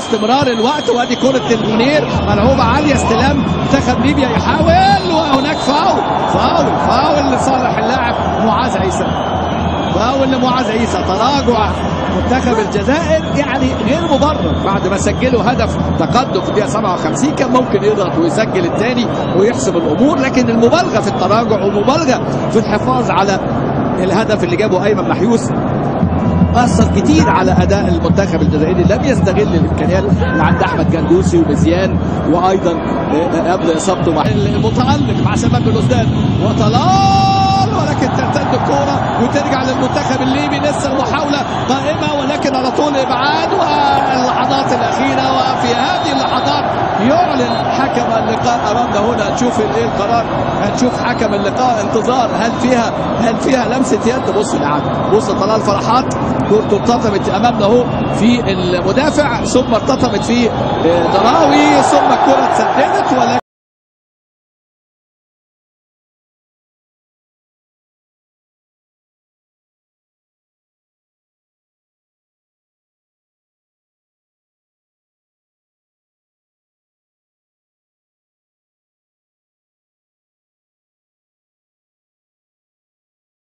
استمرار الوقت. وادي كرة المنير ملعوبة عالية، استلام منتخب ليبيا يحاول، وهناك فاول لصالح اللاعب معاذ عيسى. فاول لمعاذ عيسى. تراجع منتخب الجزائر يعني غير مبرر بعد ما سجلوا هدف تقدم في الدقيقة 57. كان ممكن يضغط ويسجل الثاني ويحسم الامور، لكن المبالغة في التراجع ومبالغة في الحفاظ على الهدف اللي جابه ايمن محيوس أثر كتير على أداء المنتخب الجزائري. لم يستغل الإمكانيات اللي عند أحمد جندوسي ومزيان، وأيضا قبل إصابته مع المتألق مع شباب الأستاذ وطلال، ولكن ترتد الكورة وترجع للمنتخب الليبي. لسه المحاولة قائمة ولكن على طول إبعاد. واللحظات الأخيرة، وفي هذه اللحظات يعلن حكم اللقاء أمامنا هنا. نشوف إيه القرار، هنشوف حكم اللقاء. انتظار هل فيها لمسة يد. بص الإعادة، بص طلال فرحات، كورته ارتطمت امامنا اهو في المدافع، ثم ارتطمت في دراوي، ثم الكره اتسددت. ولكن